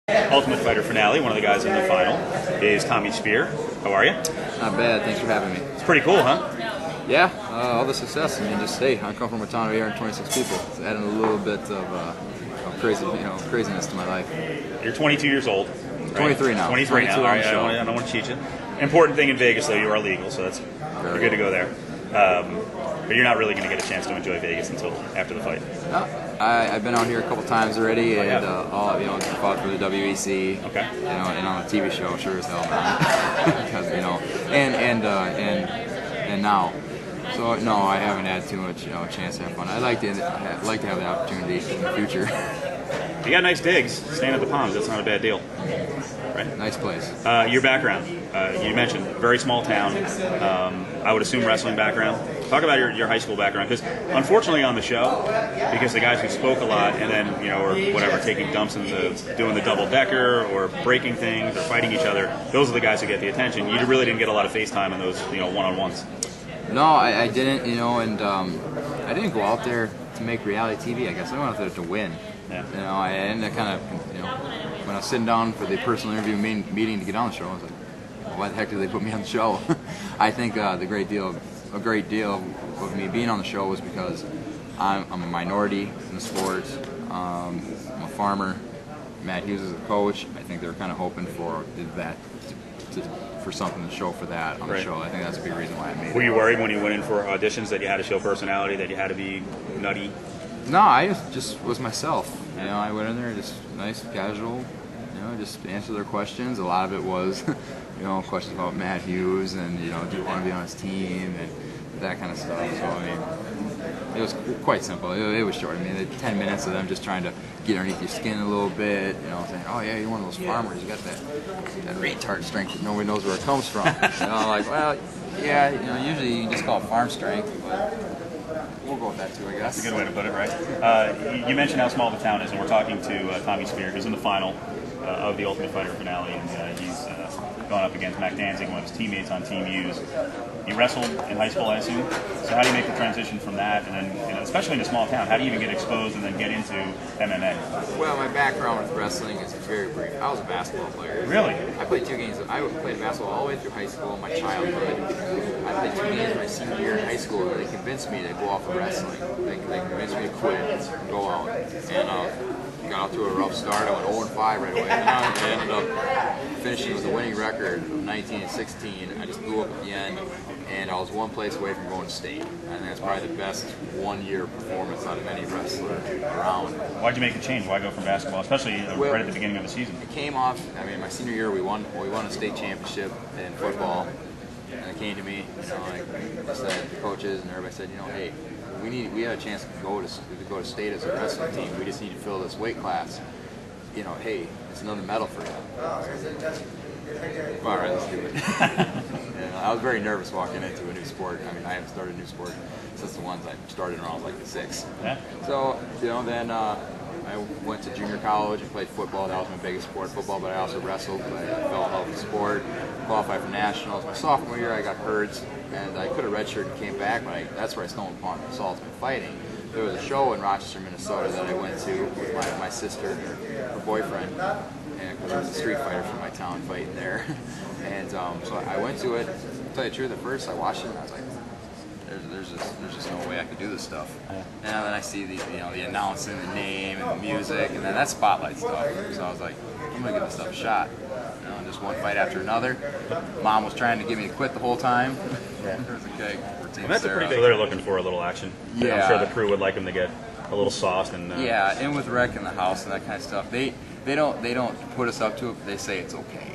Ultimate Fighter finale, one of the guys in the final is Tommy Speer. How are you? Not bad. Thanks for having me. It's pretty cool, huh? Yeah, all the success. I mean, just hey, I come from a town of 826 people. It's adding a little bit of craziness to my life. You're 22 years old. Right? 23 now. 23 now. All right, I don't want to cheat you. Important thing in Vegas, though, you are legal, so you're good to go there. But you're not really going to get a chance to enjoy Vegas until after the fight. No, I've been out here a couple times already, and fought for the WEC. Okay. And on a TV show, sure as hell, man. Because and now. So no, I haven't had too much chance to have fun. I'd like to have the opportunity in the future. You got nice digs. Staying at the Palms, that's not a bad deal. Right? Nice place. Your background, you mentioned very small town. I would assume wrestling background. Talk about your high school background, because unfortunately on the show, because the guys who spoke a lot and then or whatever, taking dumps into doing the double decker or breaking things or fighting each other, those are the guys who get the attention. You really didn't get a lot of face time in those one-on-ones. No, I didn't. And I didn't go out there to make reality TV. I guess I went out there to win. Yeah. And I kind of when I was sitting down for the personal interview meeting to get on the show, I was like, well, why the heck did they put me on the show? I think a great deal of me being on the show was because I'm a minority in the sport. I'm a farmer. Matt Hughes is a coach. I think they were kind of hoping for that for something to show for that on the show. I think that's a big reason why I made it. Were you worried when you went in for auditions that you had to show personality, that you had to be nutty? No, I just was myself. I went in there just nice, casual. Just answer their questions. A lot of it was, questions about Matt Hughes and do you want to be on his team and that kind of stuff. So I mean, it was quite simple. It was short. I mean, 10 minutes of them just trying to get underneath your skin a little bit. Saying, oh yeah, you're one of those farmers. You got that retard strength that nobody knows where it comes from. Like, well, yeah. Usually you just call it farm strength, but we'll go with that too, I guess. That's a good way to put it, right? You mentioned how small the town is, and we're talking to Tommy Speer, who's in the final of the Ultimate Fighter finale, and he's going up against Mac Danzig, one of his teammates on Team U's. You wrestled in high school, I assume. So how do you make the transition from that, and then, especially in a small town, how do you even get exposed and then get into MMA? Well, my background with wrestling is very brief. I was a basketball player. Really? I played 2 games. I played basketball all the way through high school, my childhood. I played 2 games my senior year in high school, where they convinced me to go off of wrestling. They convinced me to quit and go out. And got off to a rough start. I went 0-5 right away. And I ended up finishing with a winning record of 19-16. I just blew up at the end, and I was one place away from going to state. I think that's probably the best one-year performance out of any wrestler around. Why'd you make the change? Why go from basketball, especially right at the beginning of the season? It came off. I mean, my senior year we won a state championship in football, and it came to me. I said the coaches and everybody said, hey, we had a chance to go to state as a wrestling team. We just need to fill this weight class. Hey, it's another medal for you. All right, let's do it. I was very nervous walking into a new sport. I mean, I haven't started a new sport since the ones I started when I was like 6. Yeah. So, then I went to junior college and played football. That was my biggest sport, football, but I also wrestled. I fell in love with the sport, qualified for nationals. My sophomore year, I got hurt, and I could have redshirted and came back, but that's where I stumbled upon Ultimate Fighting. There was a show in Rochester, Minnesota that I went to with my sister, her boyfriend, and because there was a street fighter from my town fighting there. And so I went to it. To tell you the truth, at first I watched it and I was like, there's just no way I could do this stuff. And then I see the announcing, the name, and the music, and then that spotlight stuff. So I was like, I'm gonna give this stuff a shot. Just one fight after another. Mom was trying to get me to quit the whole time. Yeah. It was okay. That's a pretty big. So they're looking for a little action. Yeah. I'm sure the crew would like them to get a little sauced and. Yeah, and with Rec in the house and that kind of stuff, they don't put us up to it. But they say it's okay.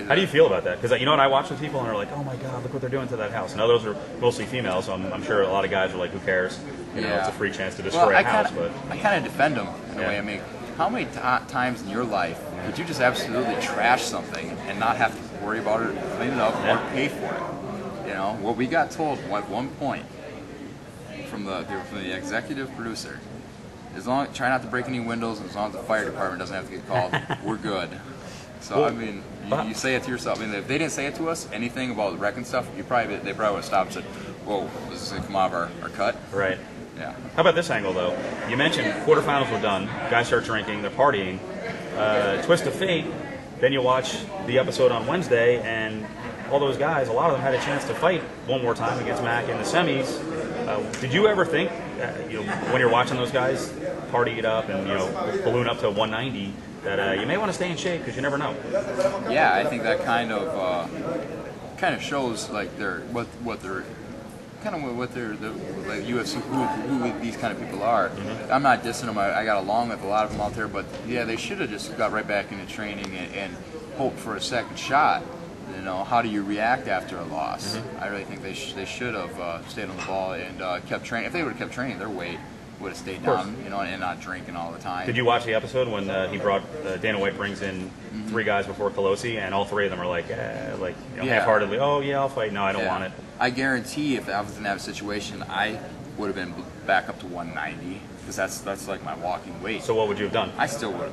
How do you feel about that? Because I watch the people and are like, oh my God, look what they're doing to that house. Now those are mostly females, so I'm sure a lot of guys are like, who cares? It's a free chance to destroy a house. But I kind of defend them in a way. I mean, how many times in your life would you just absolutely trash something and not have to worry about it, clean it up, or pay for it? What we got told at one point from the executive producer, try not to break any windows, and as long as the fire department doesn't have to get called, we're good. So I mean, you say it to yourself. I mean, if they didn't say it to us, anything about the wrecking stuff, they probably would have stopped and said, "Whoa, this is gonna come out of our cut." Right. Yeah. How about this angle though? You mentioned quarterfinals were done. Guys start drinking, they're partying. twist of fate, then you watch the episode on Wednesday, and all those guys, a lot of them had a chance to fight one more time against Mac in the semis. Did you ever think, when you're watching those guys party it up and balloon up to 190, that you may want to stay in shape because you never know? Yeah, I think that kind of shows like what they're like UFC, who these kind of people are. Mm-hmm. I'm not dissing them. I got along with a lot of them out there, but yeah, they should have just got right back into training and hoped for a second shot. How do you react after a loss? Mm-hmm. I really think they should have stayed on the ball and kept training. If they would have kept training, their weight would have stayed down, and not drinking all the time. Did you watch the episode when he brought Dana White brings in 3 guys before Colosi, and all 3 of them are like half-heartedly, oh yeah, I'll fight. No, I don't want it. I guarantee if I was in that situation, I would have been back up to 190 because that's like my walking weight. So what would you have done? I still would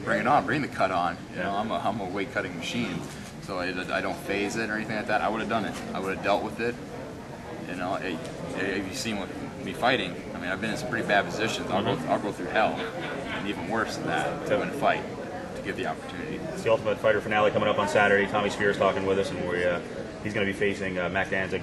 bring it on, bring the cut on. I'm a weight cutting machine, so I don't phase it or anything like that. I would have done it. I would have dealt with it. If you've seen me fighting, I mean, I've been in some pretty bad positions. I'll go through hell, and even worse than that to win a fight, to get the opportunity. It's the Ultimate Fighter finale coming up on Saturday. Tommy Speer is talking with us, and he's going to be facing Mac Danzig.